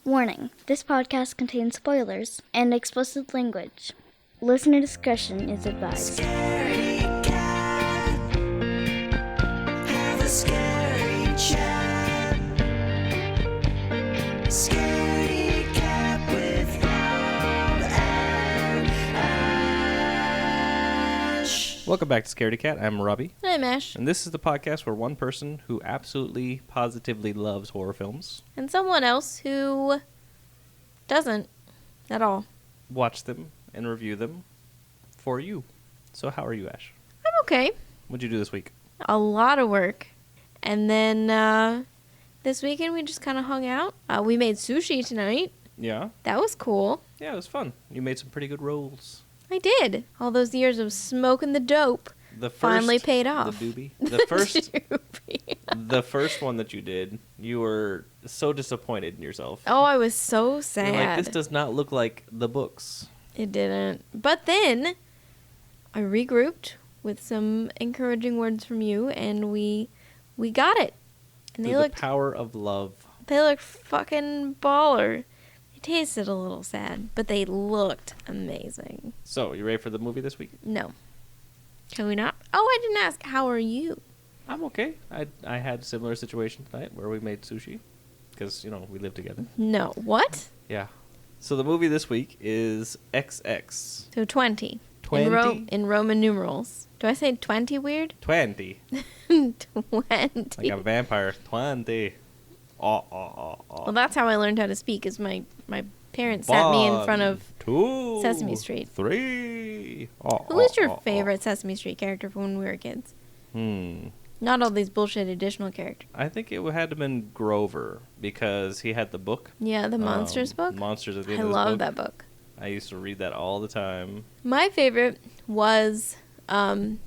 Warning, this podcast contains spoilers and explicit language. Listener discretion is advised. Scaredy Cat, have a scary chat. Scaredy Cat with Rob and Ash. Welcome back to Scaredy Cat. I'm Robbie. I'm Ash. And this is the podcast where one person who absolutely, positively loves horror films And someone else who doesn't at all. watch them and review them for you. So how are you, Ash? I'm okay. What'd you do this week? A lot of work. And then this weekend we just kind of hung out. We made sushi tonight. Yeah? That was cool. Yeah, it was fun. You made some pretty good rolls. I did. All those years of smoking the dope The first, finally paid off. The doobie. The first one that you did, you were so disappointed in yourself. Oh, I was so sad. You're like, this does not look like the books. It didn't. But then I regrouped with some encouraging words from you, and we got it. And Through the power of love. They looked fucking baller. They tasted a little sad, but they looked amazing. So, you ready for the movie this week? No. Can we not? Oh, I didn't ask. How are you? I'm okay. I had a similar situation tonight where we made sushi because, we live together. No. What? Yeah. So the movie this week is XX. So 20. 20? In Roman numerals. Do I say 20 weird? 20. 20. Like a vampire. 20. Well, that's how I learned how to speak, is my parents sat me in front of 2, Sesame Street. 3. Who was your favorite Sesame Street character from when we were kids? Not all these bullshit additional characters. I think it had to have been Grover because he had the book. Yeah, the Monsters book. Monsters at the end I of this love book. that book. I used to read that all the time. My favorite was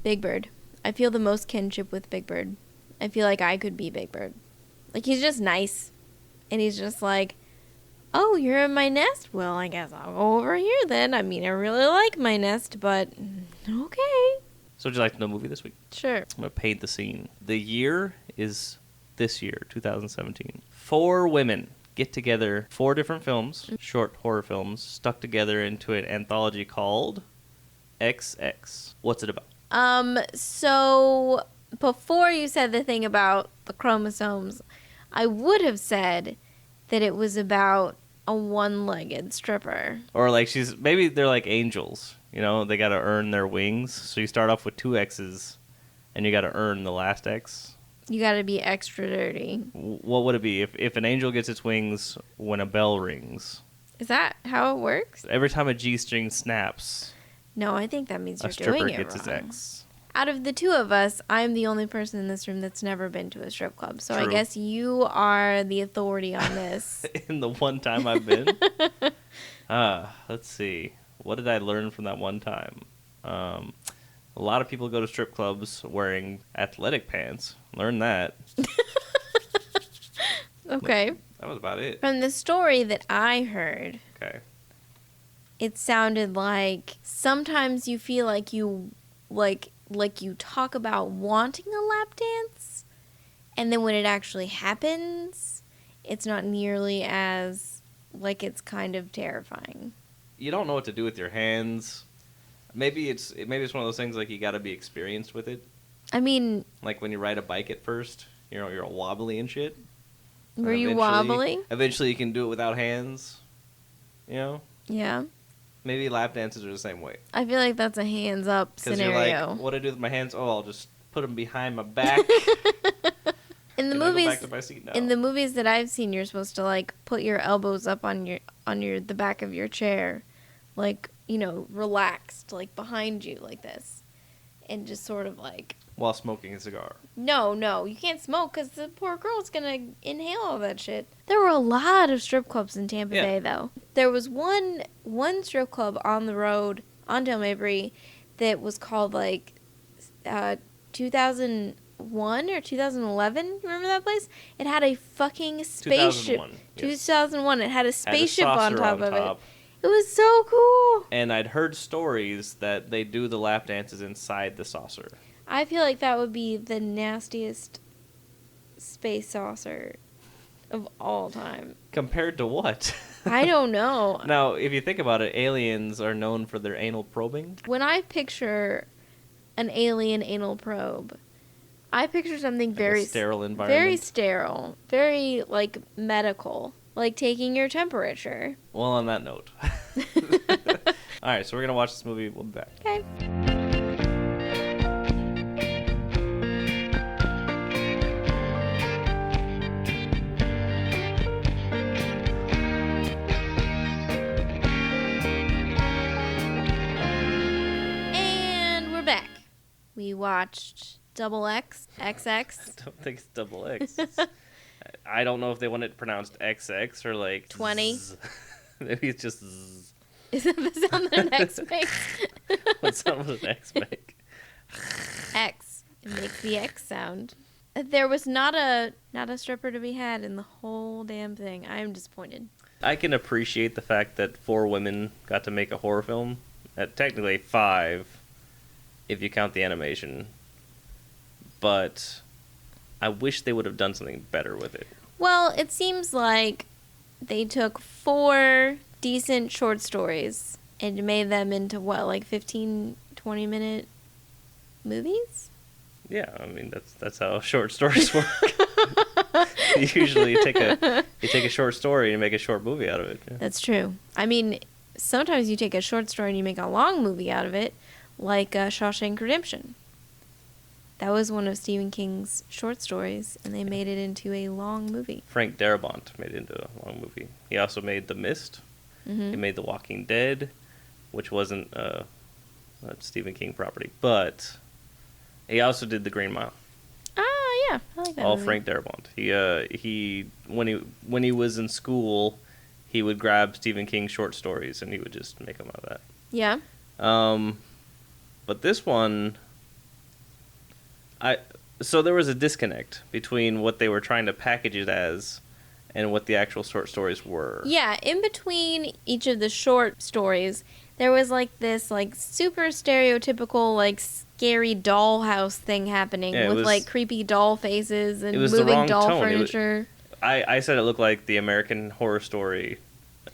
Big Bird. I feel the most kinship with Big Bird. I feel like I could be Big Bird. Like, he's just nice. And he's just like, oh, you're in my nest? Well, I guess I'll go over here then. I mean, I really like my nest, but okay. So would you like to know the movie this week? Sure. I'm going to paint the scene. The year is this year, 2017. 4 women get together, 4 different films, short horror films, stuck together into an anthology called XX. What's it about? So before you said the thing about the chromosomes, I would have said that it was about a one-legged stripper. Or like maybe they're like angels. They got to earn their wings. So you start off with 2 X's and you got to earn the last X. You got to be extra dirty. What would it be if an angel gets its wings when a bell rings? Is that how it works? Every time a G-string snaps, No, I think that means a you're stripper doing it gets wrong. its X. Out of the two of us, I'm the only person in this room that's never been to a strip club. So True. I guess you are the authority on this. In the one time I've been? Let's see. What did I learn from that one time? A lot of people go to strip clubs wearing athletic pants. Learn that. Okay. That was about it. From the story that I heard, Okay. it sounded like sometimes you feel like you you talk about wanting a lap dance, and then when it actually happens, it's not nearly as it's kind of terrifying. You don't know what to do with your hands. Maybe it's one of those things like you got to be experienced with it. I mean, Like when you ride a bike at first, you're wobbly and shit. were you wobbly? Eventually you can do it without hands. Yeah. Maybe lap dances are the same way. I feel like that's a hands up Because scenario. you're like, what do I do with my hands? Oh, I'll just put them behind my back. In the Can I go movies, back to my seat now? in the movies that I've seen, you're supposed to put your elbows up on the back of your chair, relaxed, behind you like this, and just sort of While smoking a cigar. No, you can't smoke because the poor girl's gonna inhale all that shit. There were a lot of strip clubs in Tampa Bay, though. There was one strip club on the road on Del Mabry that was called 2001 or 2011. Remember that place? It had a fucking spaceship. 2001. Yes. 2001. It had a spaceship on saucer top of it. It was so cool. And I'd heard stories that they do the lap dances inside the saucer. I feel like that would be the nastiest space saucer of all time. Compared to what? I don't know. Now, if you think about it, aliens are known for their anal probing. When I picture an alien anal probe, I picture something very a sterile environment. very sterile, very like medical, like taking your temperature. Well, on that note. All right, so we're gonna watch this movie. We'll be back. Okay. And we're back. We watched Double X, XX. I don't think it's double X. I don't know if they want it pronounced XX or like 20. zzz. Maybe it's just zzz. Is that the sound that an X makes? What sound would an X make? X. It makes the X sound. There was not a stripper to be had in the whole damn thing. I am disappointed. I can appreciate the fact that 4 women got to make a horror film. Technically 5, if you count the animation. But I wish they would have done something better with it. Well, it seems like they took 4 decent short stories and made them into what, like 15, 20-minute movies? Yeah, I mean that's how short stories work. Usually you take a short story and make a short movie out of it. Yeah. That's true. I mean, sometimes you take a short story and you make a long movie out of it, like Shawshank Redemption. That was one of Stephen King's short stories, and they made it into a long movie. Frank Darabont made it into a long movie. He also made The Mist. Mm-hmm. He made The Walking Dead, which wasn't a Stephen King property, but he also did The Green Mile. Ah, yeah, I like that All movie. Frank Darabont. He when he was in school, he would grab Stephen King short stories and he would just make them out of that. Yeah. But this one, so there was a disconnect between what they were trying to package it as and what the actual short stories were. Yeah, in between each of the short stories, there was like this like super stereotypical like scary dollhouse thing happening Yeah, it with was- like creepy doll faces and it was the moving wrong doll tone. furniture. I said it looked like the American Horror Story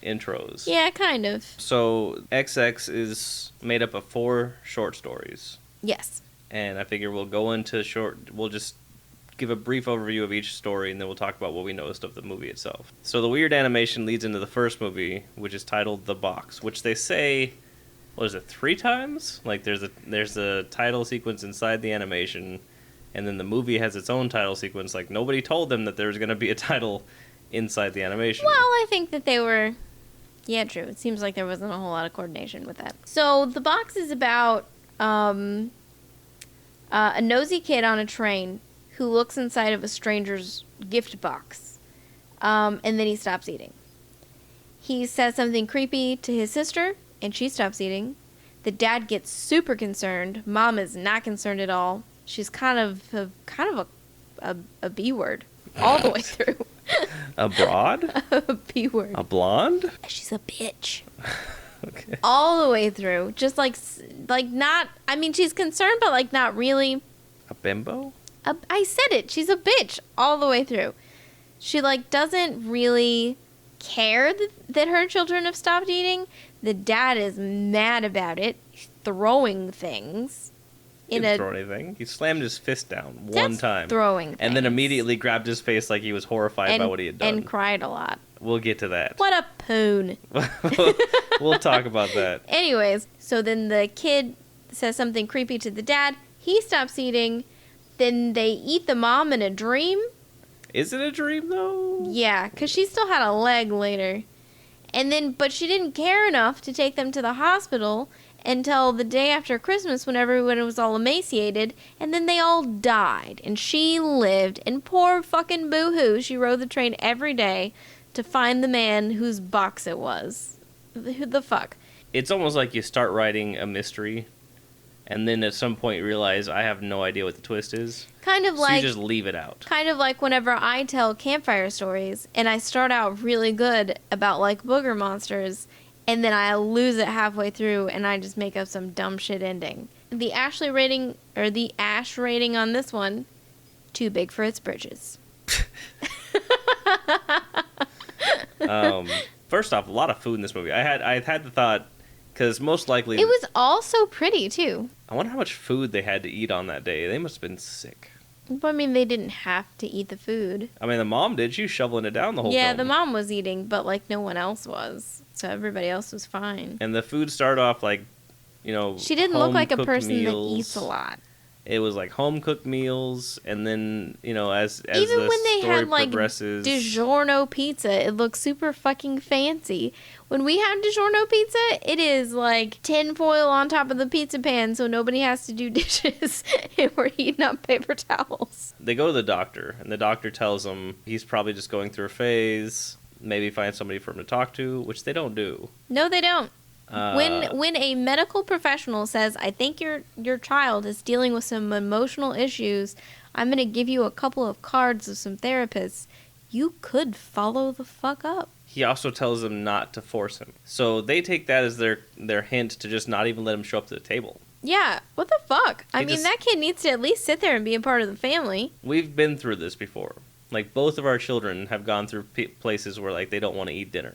intros. Yeah, kind of. So XX is made up of 4 short stories. Yes. And I figure we'll go into we'll just give a brief overview of each story, and then we'll talk about what we noticed of the movie itself. So the weird animation leads into the first movie, which is titled The Box, which they say, what is it, 3 times? Like there's a title sequence inside the animation, and then the movie has its own title sequence. Like nobody told them that there was going to be a title inside the animation. Well, I think that they were... Yeah, true. It seems like there wasn't a whole lot of coordination with that. So the box is about a nosy kid on a train who looks inside of a stranger's gift box, and then he stops eating. He says something creepy to his sister, and she stops eating. The dad gets super concerned. Mom is not concerned at all. She's kind of a B word all the way through. A broad? A B word. A blonde? She's a bitch. Okay. All the way through. Just like not, I mean, she's concerned, but like not really. A bimbo? I said it. She's a bitch all the way through. She like doesn't really care that her children have stopped eating. The dad is mad about it. He's throwing things. He didn't throw anything. He slammed his fist down one That's time. throwing things. And then immediately grabbed his face like he was horrified by what he had done. And cried a lot. We'll get to that. What a poon. We'll talk about that. Anyways, so then the kid says something creepy to the dad. He stops eating. Then they eat the mom in a dream. Is it a dream, though? Yeah, because she still had a leg later. And then, but she didn't care enough to take them to the hospital until the day after Christmas when everyone was all emaciated. And then they all died. And she lived. And poor fucking boo-hoo, she rode the train every day to find the man whose box it was. Who the fuck? It's almost like you start writing a mystery, and then at some point you realize I have no idea what the twist is. Kind of So like... you just leave it out. Kind of like whenever I tell campfire stories and I start out really good about like booger monsters and then I lose it halfway through and I just make up some dumb shit ending. The Ash rating on this one, too big for its britches. First off, a lot of food in this movie. I had the thought, because most likely... It was all so pretty, too. I wonder how much food they had to eat on that day. They must have been sick. But, I mean, they didn't have to eat the food. I mean, the mom did. She was shoveling it down the whole Yeah, film. the mom was eating, but, like, no one else was. So everybody else was fine. And the food started off like, you know, She didn't look like a home-cooked person meals. that eats a lot. It was like home-cooked meals, and then, you know, as Even the when they story had, like, progresses... DiGiorno pizza, it looks super fucking fancy. When we have DiGiorno pizza, it is, like, tinfoil on top of the pizza pan so nobody has to do dishes, and we're eating up paper towels. They go to the doctor, and the doctor tells them he's probably just going through a phase, maybe find somebody for him to talk to, which they don't do. No, they don't. Uh, When a medical professional says, I think your child is dealing with some emotional issues, I'm going to give you a couple of cards of some therapists, you could follow the fuck up. He also tells them not to force him. So they take that as their hint to just not even let him show up to the table. Yeah, what the fuck? I He mean, just- that kid needs to at least sit there and be a part of the family. We've been through this before. Like, both of our children have gone through places where, like, they don't want to eat dinner.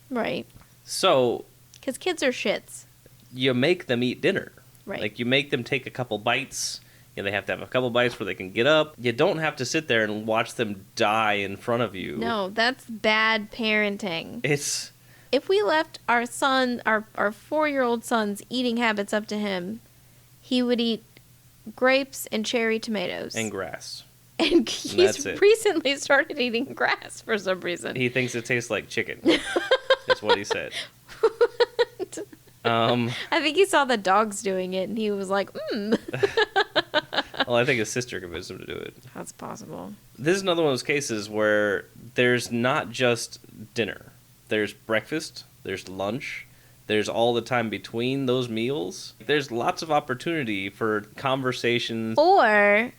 Right. So Because kids are shits. you make them eat dinner. Right. Like, you make them take a couple bites. You know, they have to have a couple bites where they can get up. You don't have to sit there and watch them die in front of you. No, that's bad parenting. It's... If we left our son, our 4-year-old son's eating habits up to him, he would eat grapes and cherry tomatoes. and grass. And That's he's it. recently started eating grass for some reason. He thinks it tastes like chicken. That's what he said. I think he saw the dogs doing it and he was like, Well, I think his sister convinced him to do it. That's possible. This is another one of those cases where there's not just dinner. There's breakfast, there's lunch, there's all the time between those meals. There's lots of opportunity for conversations. Or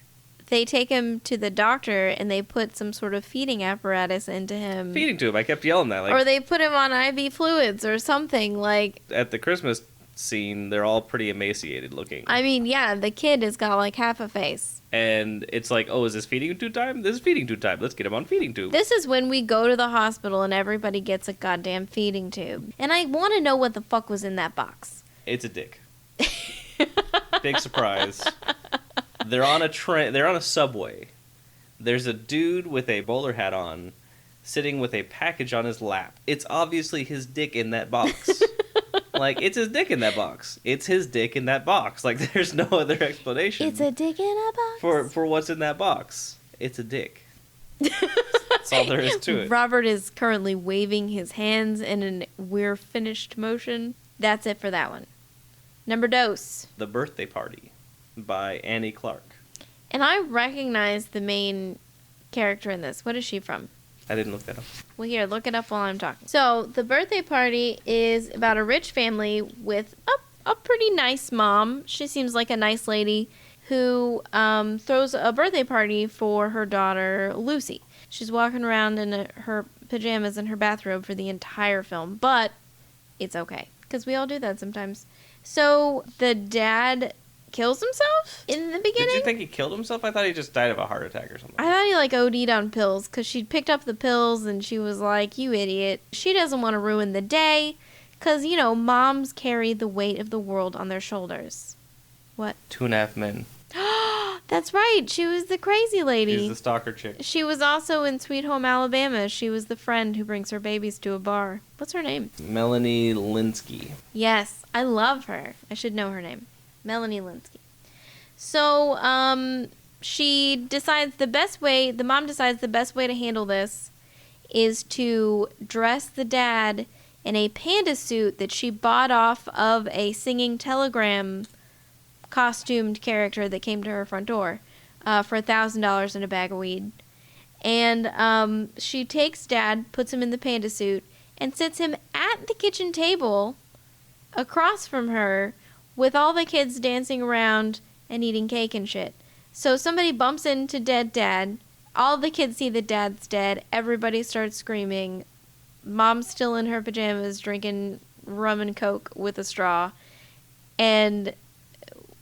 they take him to the doctor and they put some sort of feeding apparatus into him. Feeding to him. I kept yelling that. Like, Or they put him on IV fluids or something. Like, at the Christmas scene, they're all pretty emaciated looking. I mean, yeah, the kid has got like half a face. And it's like, oh, is this feeding tube time? This is feeding tube time. Let's get him on feeding tube. This is when we go to the hospital and everybody gets a goddamn feeding tube. And I want to know what the fuck was in that box. It's a dick. Big surprise. They're on a train. They're on a subway. There's a dude with a bowler hat on, sitting with a package on his lap. It's obviously his dick in that box. Like, it's his dick in that box. It's his dick in that box. Like, there's no other explanation. It's a dick in a box. for what's in that box. It's a dick. That's all there is to it. Robert is currently waving his hands in an we're finished motion. That's it for that one. Number dos. The Birthday Party by Annie Clark. And I recognize the main character in this. What is she from? I didn't look that up. Well, here, look it up while I'm talking. So, The Birthday Party is about a rich family with a pretty nice mom. She seems like a nice lady who throws a birthday party for her daughter, Lucy. She's walking around in her pajamas and her bathrobe for the entire film, but it's okay, because we all do that sometimes. So, the dad kills himself in the beginning. Did you think he killed himself? I thought he just died of a heart attack or something. I thought he like OD'd on pills because she picked up the pills and she was like, you idiot. She doesn't want to ruin the day because, you know, moms carry the weight of the world on their shoulders. What? 2.5 Men. That's right. She was the crazy lady. She's the stalker chick. She was also in Sweet Home Alabama. She was the friend who brings her babies to a bar. What's her name? Melanie Linsky. Yes, I love her. I should know her name. Melanie Linsky. So, the mom decides the best way to handle this is to dress the dad in a panda suit that she bought off of a singing telegram costumed character that came to her front door for $1,000 and a bag of weed. And she takes dad, puts him in the panda suit, and sits him at the kitchen table across from her with all the kids dancing around and eating cake and shit. So somebody bumps into dead dad. All the kids see that dad's dead. Everybody starts screaming. Mom's still in her pajamas drinking rum and coke with a straw. And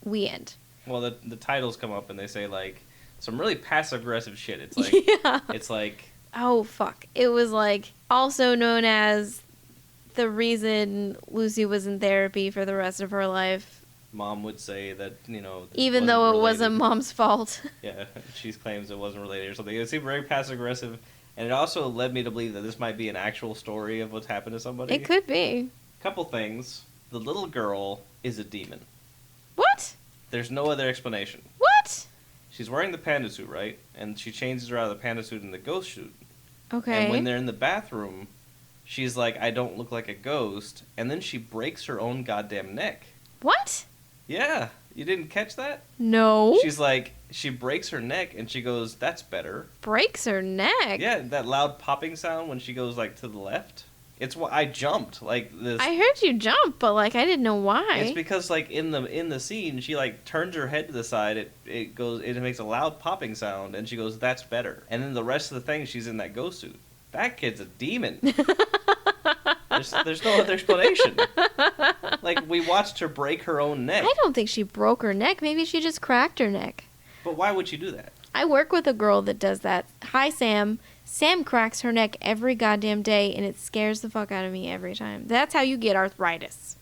we end. Well, the titles come up and they say, like, some really passive-aggressive shit. It's like, Yeah. it's like, oh, fuck. It was like also known as the reason Lucy was in therapy for the rest of her life. Mom would say that, you know, Even though it related. wasn't Mom's fault. Yeah, she claims it wasn't related or something. It seemed very passive aggressive, and it also led me to believe that this might be an actual story of what's happened to somebody. It could be. Couple things. The little girl is a demon. What? There's no other explanation. What? She's wearing the panda suit, right? And she changes her out of the panda suit in the ghost suit. Okay. And when they're in the bathroom, she's like, I don't look like a ghost. And then she breaks her own goddamn neck. What? Yeah. You didn't catch that? No. She's like, she breaks her neck and she goes, that's better. Breaks her neck. Yeah, that loud popping sound when she goes like to the left. It's what I jumped like this. I heard you jump, but like I didn't know why. It's because like in the scene, she like turns her head to the side. It makes a loud popping sound, and she goes, "That's better." And then the rest of the thing, she's in that ghost suit. That kid's a demon. There's no other explanation. Like we watched her break her own neck. I don't think she broke her neck. Maybe she just cracked her neck. But why would she do that? I work with a girl that does that. Hi, Sam. Sam cracks her neck every goddamn day, and it scares the fuck out of me every time. That's how you get arthritis.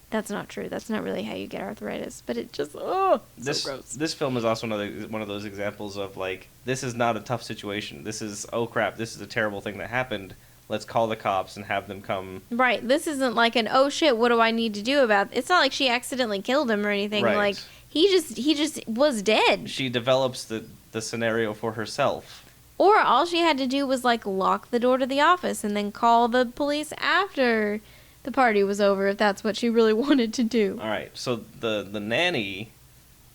That's not true. That's not really how you get arthritis. But it just, so gross. This film is also one of those examples of like, this is not a tough situation. This is, oh crap, this is a terrible thing that happened. Let's call the cops and have them come. Right. This isn't like an, oh shit, what do I need to do about it? It's not like she accidentally killed him or anything. Right. Like, he just was dead. She develops the scenario for herself. Or all she had to do was like lock the door to the office and then call the police after the party was over if that's what she really wanted to do. All right. So the nanny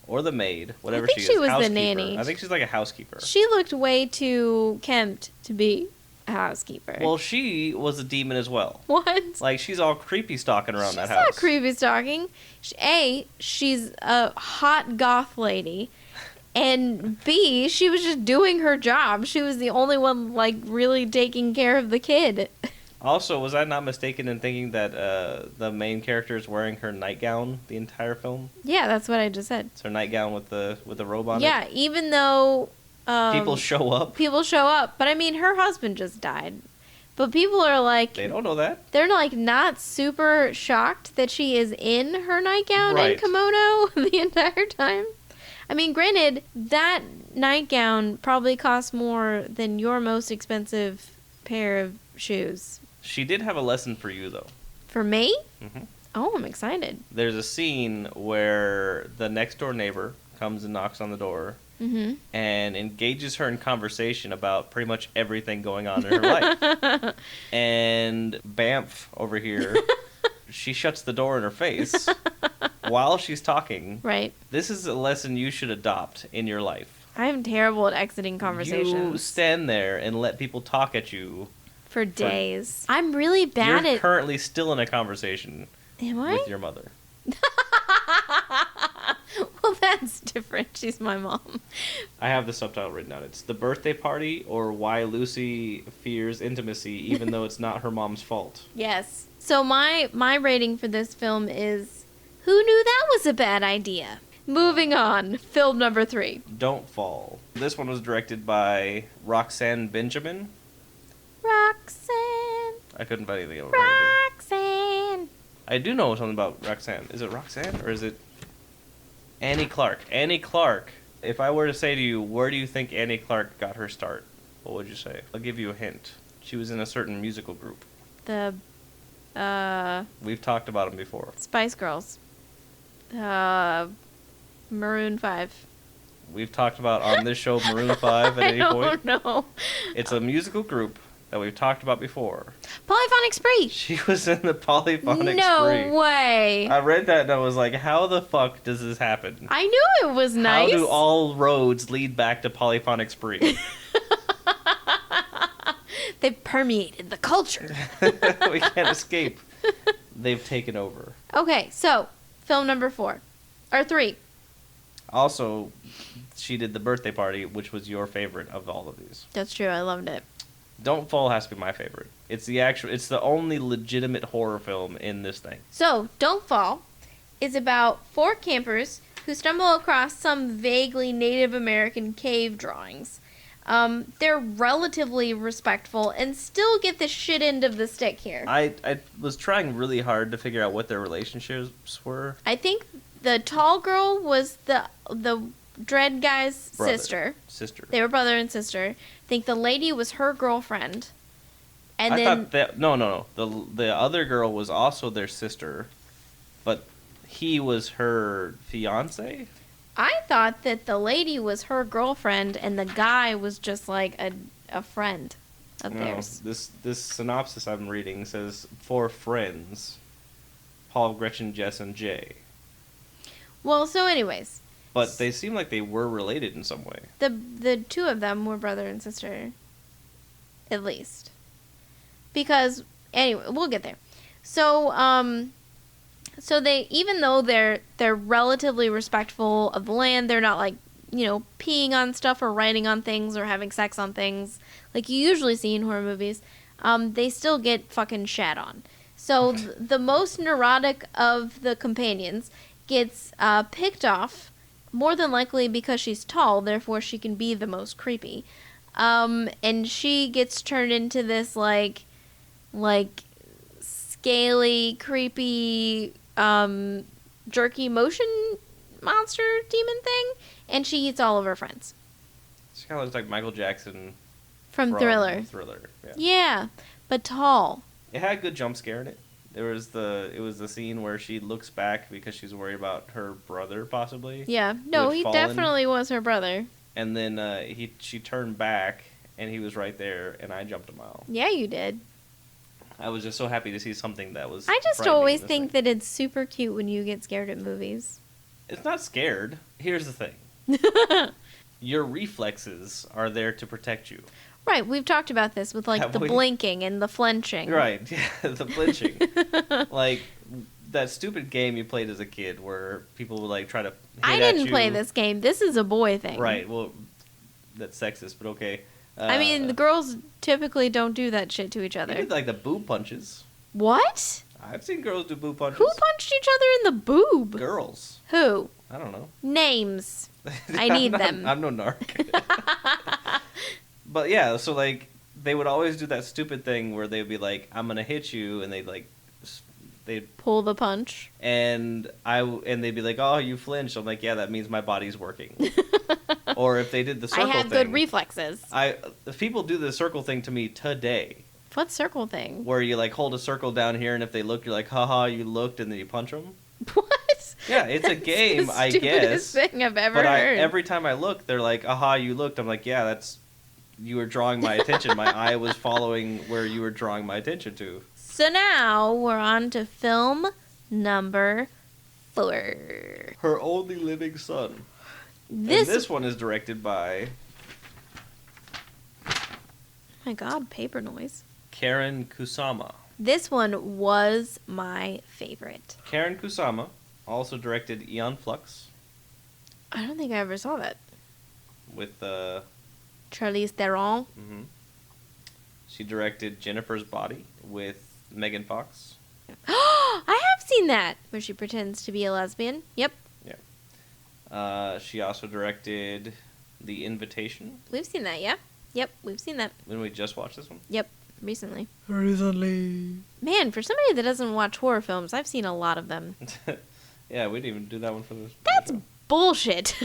or the maid, whatever think she she is, was the housekeeper. nanny. I think she's like a housekeeper. She looked way too kempt to be a housekeeper. Well, she was a demon as well. What? Like she's all creepy stalking around that She's house. not creepy stalking. She's a hot goth lady. And B, she was just doing her job. She was the only one, like, really taking care of the kid. Also, was I not mistaken in thinking that the main character is wearing her nightgown the entire film? Yeah, that's what I just said. It's her nightgown with the robe on Yeah, it. even though People show up. people show up. But I mean, her husband just died. But people are like, They don't know that. they're like not super shocked that she is in her nightgown Right. and kimono the entire time. I mean, granted, that nightgown probably costs more than your most expensive pair of shoes. She did have a lesson for you, though. For me? Mhm. Oh, I'm excited. There's a scene where the next door neighbor comes and knocks on the door Mm-hmm. and engages her in conversation about pretty much everything going on in her life. And Bamf over here, she shuts the door in her face while she's talking. Right. This is a lesson you should adopt in your life. I'm terrible at exiting You conversations stand there and let people talk at you. for days. I'm really bad You're at... currently still in a conversation Am I? with your mother. Well, that's different. She's my mom. I have the subtitle written down. It's The Birthday Party, or Why Lucy Fears Intimacy Even Though It's Not Her Mom's Fault. Yes. So my rating for this film is, who knew that was a bad idea? Moving on. Film number 3. Don't Fall. This one was directed by Roxanne Benjamin. Roxanne. I couldn't find anything about her. Roxanne. I do know something about Roxanne. Is it Roxanne or is it Annie Clark? Annie Clark. If I were to say to you, where do you think Annie Clark got her start? What would you say? I'll give you a hint. She was in a certain musical group. The We've talked about them before. Spice Girls. Maroon 5. We've talked about on this show Maroon 5 at any I point. don't know. It's a musical group that we've talked about before. Polyphonic Spree. She was in the Polyphonic No Spree. way. I read that and I was like, how the fuck does this happen? I knew it was nice. How do all roads lead back to Polyphonic Spree? They've permeated the culture. We can't escape. They've taken over. Okay, so film number 4 or 3. Also, she did The Birthday Party, which was your favorite of all of these. That's true. I loved it. Don't Fall has to be my favorite. It's the only legitimate horror film in this thing. So, Don't Fall is about 4 campers who stumble across some vaguely Native American cave drawings. They're relatively respectful and still get the shit end of the stick here. I was trying really hard to figure out what their relationships were. I think the tall girl was the dread guy's Brother. sister. They were brother and sister. I think the lady was her girlfriend. And I then thought that no. The other girl was also their sister, but he was her fiance. I thought that the lady was her girlfriend and the guy was just like a friend of theirs. This synopsis I'm reading says 4 friends: Paul, Gretchen, Jess, and Jay. Well, so anyways, But they seem like they were related in some way. the 2 of them were brother and sister, at least. Because anyway, we'll get there. So so they, even though they're relatively respectful of the land, they're not like, you know, peeing on stuff or writing on things or having sex on things like you usually see in horror movies. They still get fucking shat on. So the most neurotic of the companions gets picked off, more than likely because she's tall, therefore she can be the most creepy. And she gets turned into this like scaly, creepy, jerky motion monster demon thing, and she eats all of her friends. She kind of looks like Michael Jackson From Thriller. Yeah. Yeah, but tall. It had a good jump scare in it. It was the scene where she looks back because she's worried about her brother possibly. Yeah, no, had he fallen. definitely was her brother. And then she turned back and he was right there and I jumped a mile. Yeah, you did. I was just so happy to see something that was. I just frightening always in this think thing. that it's super cute when you get scared at movies. It's not scared. Here's the thing. Your reflexes are there to protect you. Right, we've talked about this with like Have the we? blinking and the flinching. Right, yeah, the flinching. Like that stupid game you played as a kid where people would like try to hit I at didn't you. play this game. This is a boy thing. Right, well, that's sexist, but okay. I mean, the girls typically don't do that shit to each You other. did like the boob punches. What? I've seen girls do boob punches. Who punched each other in the boob? Girls. Who? I don't know. Names. I need them. I'm no narc. But yeah, so like they would always do that stupid thing where they'd be like, "I'm gonna hit you," and they'd Pull the punch. and they'd be like, "Oh, you flinched." I'm like, "Yeah, that means my body's working." Or if they did the I circle have thing, good reflexes. if people do the circle thing to me today, What circle thing? where you like hold a circle down here, and if they look, you're like, "Haha, you looked," and then you punch them. What? Yeah, it's a That's game, the I stupidest guess. thing I've ever But heard. every time I look, they're like, "Aha, you looked." I'm like, "Yeah, you were drawing my attention. My eye was following where you were drawing my attention to." So now we're on to film number 4. Her only living son. This, And this one is directed by oh my god, paper noise. Karen Kusama. This one was my favorite. Karen Kusama also directed Aeon Flux I don't think I ever saw that. with Charlize Theron. she directed Jennifer's Body with Megan Fox. I have seen that, where she pretends to be a lesbian. Yep, She also directed The Invitation. we've seen that, yeah? Yep, we've seen that. When we just watched this one. Yep, recently. Man, for somebody that doesn't watch horror films, I've seen a lot of them. Yeah, we didn't even do that one for this. That's bullshit.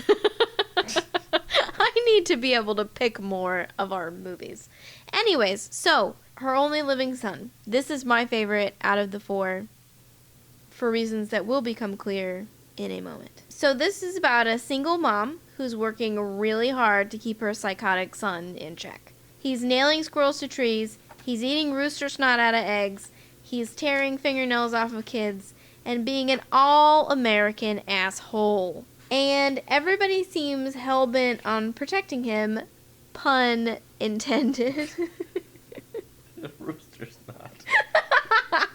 I need to be able to pick more of our movies. Anyways, so, Her Only Living Son. This is my favorite out of the 4, for reasons that will become clear in a moment. So this is about a single mom who's working really hard to keep her psychotic son in check. He's nailing squirrels to trees, he's eating rooster snot out of eggs, he's tearing fingernails off of kids, and being an all-American asshole. And everybody seems hell-bent on protecting him, pun intended. Rooster snot.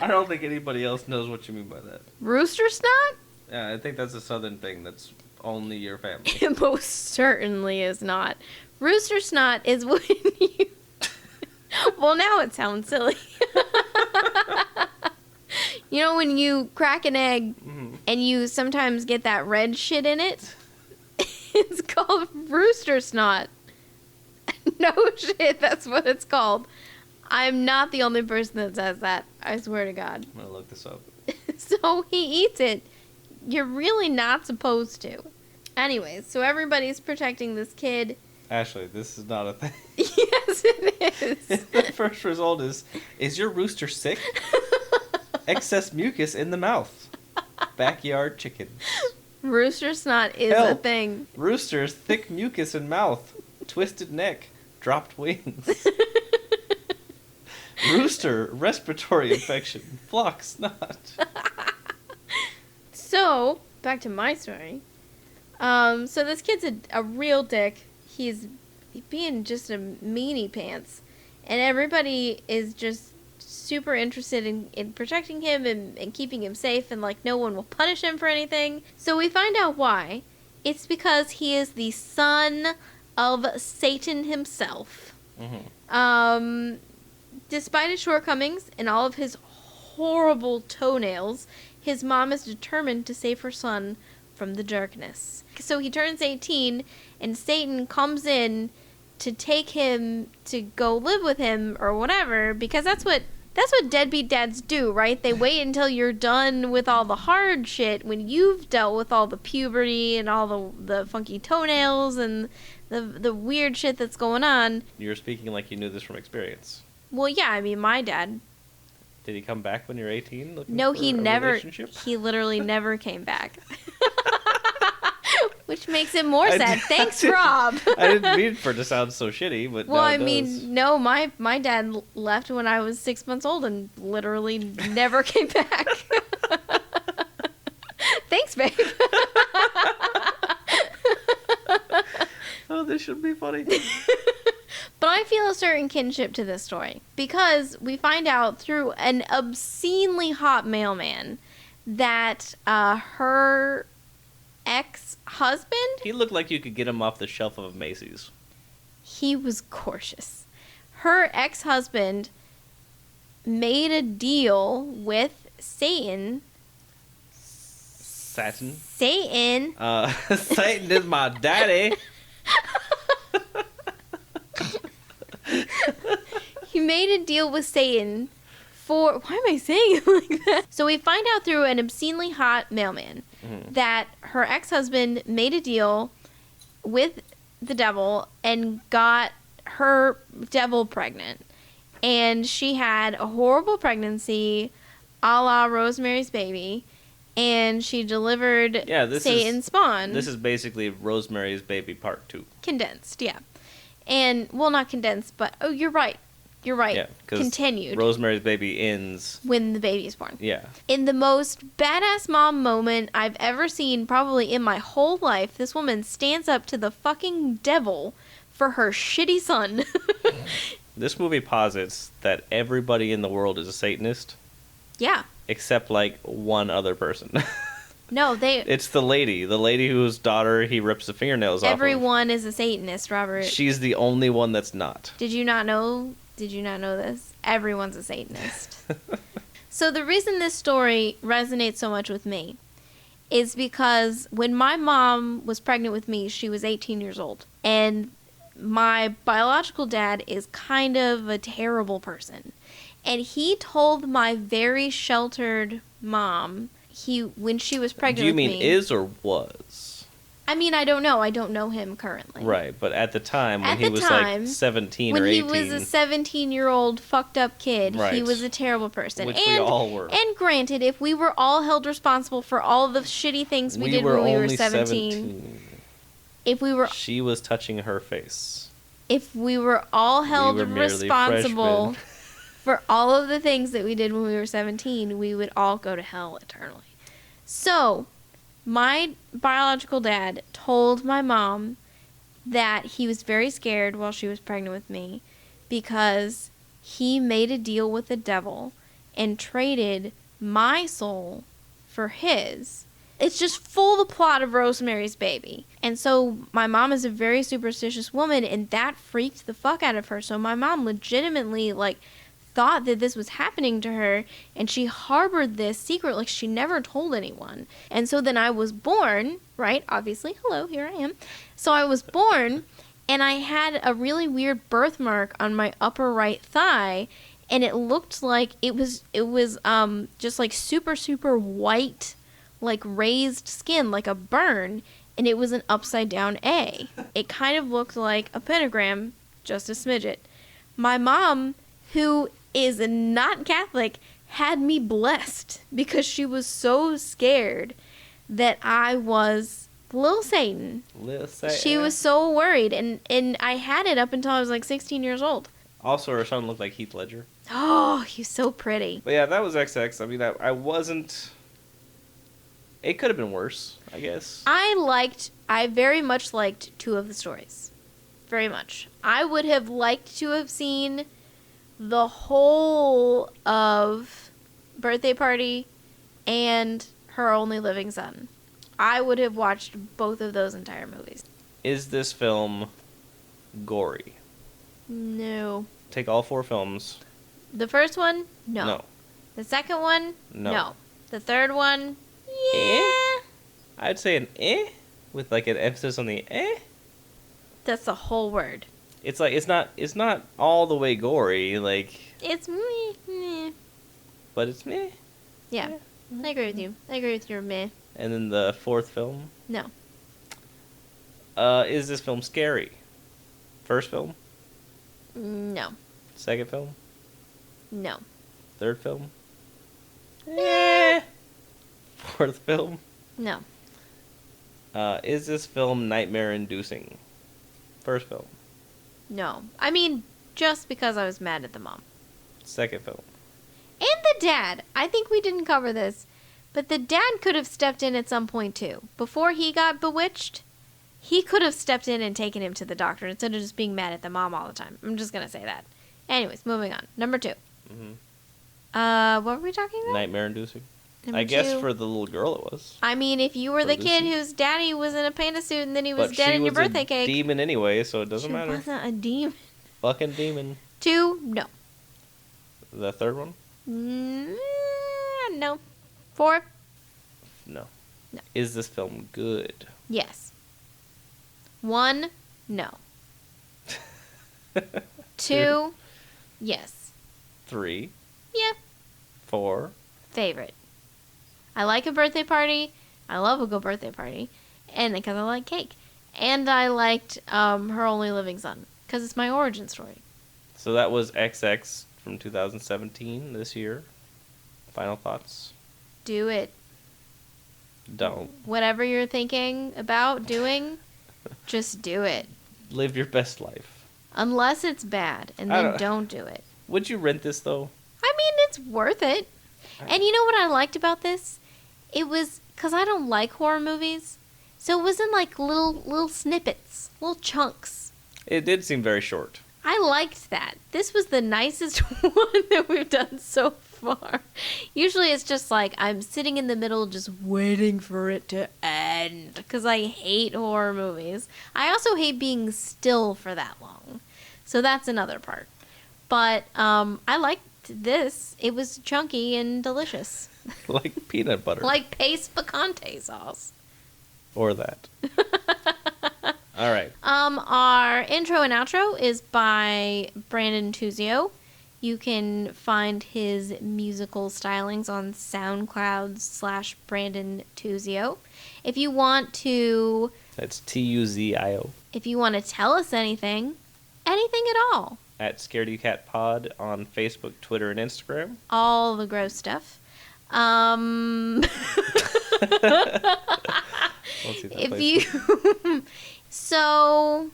I don't think anybody else knows what you mean by that. Rooster snot? Yeah, I think that's a southern thing that's only your family. It most certainly is not. Rooster snot is when you... Well, now it sounds silly. You know when you crack an egg and you sometimes get that red shit in it? It's called rooster snot. No shit, that's what it's called. I'm not the only person that says that. I swear to God. I'm gonna look this up. So he eats it. You're really not supposed to. Anyways, so everybody's protecting this kid. Ashley, this is not a thing. Yes, it is. The first result is your rooster sick? Excess mucus in the mouth. Backyard chicken. Rooster snot is a Help. thing. Roosters, thick mucus in mouth. Twisted neck. Dropped wings. Rooster, respiratory infection. Flock snot. So, back to my story. So this kid's a real dick. He's being just a meanie pants. And everybody is just super interested in protecting him and keeping him safe, and like no one will punish him for anything. So we find out why. It's because he is the son of Satan himself. Mm-hmm. Despite his shortcomings and all of his horrible toenails, his mom is determined to save her son from the darkness. So he turns 18, and Satan comes in to take him to go live with him or whatever, because that's what deadbeat dads do, right? They wait until you're done with all the hard shit when you've dealt with all the puberty and all the funky toenails and the weird shit that's going on. You're speaking like you knew this from experience. Well, yeah, I mean, my dad. Did he come back when you're 18? No, he never. Relationship? He literally never came back. Which makes it more I sad. did- Thanks, Rob. I didn't mean for it to sound so shitty, but Well, now I it does. mean, no, my dad left when I was 6 months old and literally never came back. Thanks, babe. Oh, this should be funny. But I feel a certain kinship to this story because we find out through an obscenely hot mailman that her ex-husband, He looked like you could get him off the shelf of a Macy's. he was gorgeous. Her ex-husband made a deal with Satan. Satan? Satan. Satan is my daddy. He made a deal with Satan for... Why am I saying it like that? So we find out through an obscenely hot mailman that her ex-husband made a deal with the devil and got her devil pregnant. And she had a horrible pregnancy, a la Rosemary's Baby, and she delivered Satan's spawn. This is basically Rosemary's Baby Part 2. Condensed, yeah. And, well, not condensed, but, oh, you're right. You're right. Yeah, 'cause Continued. Rosemary's Baby ends. When the baby is born. Yeah. In the most badass mom moment I've ever seen, probably in my whole life, this woman stands up to the fucking devil for her shitty son. This movie posits that everybody in the world is a Satanist, Yeah. except like one other person. No, It's the lady whose daughter he rips the fingernails off everyone is a Satanist, Robert. of. She's the only one that's not. Did you not know this? Everyone's a Satanist. So the reason this story resonates so much with me is because when my mom was pregnant with me, she was 18 years old. And my biological dad is kind of a terrible person. And he told my very sheltered mom, when she was pregnant Do you with mean me... is or was? I mean, I don't know. I don't know him currently. Right, but at the time when At he the was time, like 17 When or he 18, was a 17-year-old fucked up kid, he Right. was a terrible person. which we all were. And granted, if we were all held responsible for all the shitty things we did when we were only 17, if we were She was touching her face. if we were all held were merely responsible freshmen. for all of the things that we did when we were 17, we would all go to hell eternally. So, my biological dad told my mom that he was very scared while she was pregnant with me because he made a deal with the devil and traded my soul for his. It's just full the plot of Rosemary's Baby. And so my mom is a very superstitious woman, and that freaked the fuck out of her. So my mom legitimately, thought that this was happening to her, and she harbored this secret, she never told anyone. And so then I was born, right? Obviously, hello, here I am. So I was born, and I had a really weird birthmark on my upper right thigh, and it looked like it was just like super super white, like raised skin, like a burn, and it was an upside down A. It kind of looked like a pentagram, just a smidget. My mom, who is not Catholic, had me blessed because she was so scared that I was Little Satan. Little Satan. She was so worried, and I had it up until I was like 16 years old. Also, her son looked like Heath Ledger. Oh, he's so pretty. But yeah, that was XX. I mean, I wasn't... It could have been worse, I guess. I very much liked two of the stories. Very much. I would have liked to have seen the whole of Birthday Party and Her Only Living Son. I would have watched both of those entire movies. Is this film gory? No. Take all 4 films. The first one? No. No. The second one? No. The third one? Yeah. I'd say an eh, with like an emphasis on the eh. That's the whole word. It's like it's not all the way gory, like, It's meh. but it's meh. Yeah. I agree with you. I agree with your meh. And then the 4th film. No. Is this film scary? First film? No. Second film? No. Third film? Eh. 4th film? No. Is this film nightmare-inducing? First film. No. I mean, just because I was mad at the mom. Second film. And the dad. I think we didn't cover this, but the dad could have stepped in at some point too. Before he got bewitched, he could have stepped in and taken him to the doctor instead of just being mad at the mom all the time. I'm just going to say that. Anyways, moving on. Number 2. Mm-hmm. What were we talking about? Nightmare-inducing. Number I guess 2. for the little girl it was. I mean, if you were For the kid Lucy. whose daddy was in a panda suit and then he was But dead she in your was birthday a cake. demon anyway, so it doesn't She matter. wasn't a demon. Fucking demon. 2, no. The third one? No. 4, No. No. Is this film good? yes. 1, no. 2, yes. 3, Yeah. 4. Favorite. I like a birthday party. I love a good birthday party. And because I like cake. And I liked Her Only Living Son. Because it's my origin story. So that was XX from 2017, this year. Final thoughts? Do it. Don't. Whatever you're thinking about doing, just do it. Live your best life. Unless it's bad. And I then don't- don't do it. Would you rent this, though? I mean, it's worth it. And you know what I liked about this? It was because I don't like horror movies, so it wasn't like little snippets, little chunks. It did seem very short. I liked that. This was the nicest one that we've done so far. Usually it's just like I'm sitting in the middle just waiting for it to end because I hate horror movies. I also hate being still for that long. So that's another part. But I liked this. It was chunky and delicious. Like peanut butter. Like paste picante sauce. Or that. All right. Our intro and outro is by Brandon Tuzio. You can find his musical stylings on SoundCloud /Brandon Tuzio. If you want to That's TUZIO. If you want to tell us anything at all, At Scaredy Cat Pod on Facebook, Twitter, and Instagram. all the gross stuff. Let's see if that If plays. you, so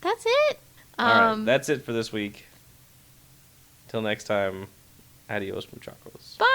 that's it. All right. That's it for this week. Till next time, adios, muchachos. Bye.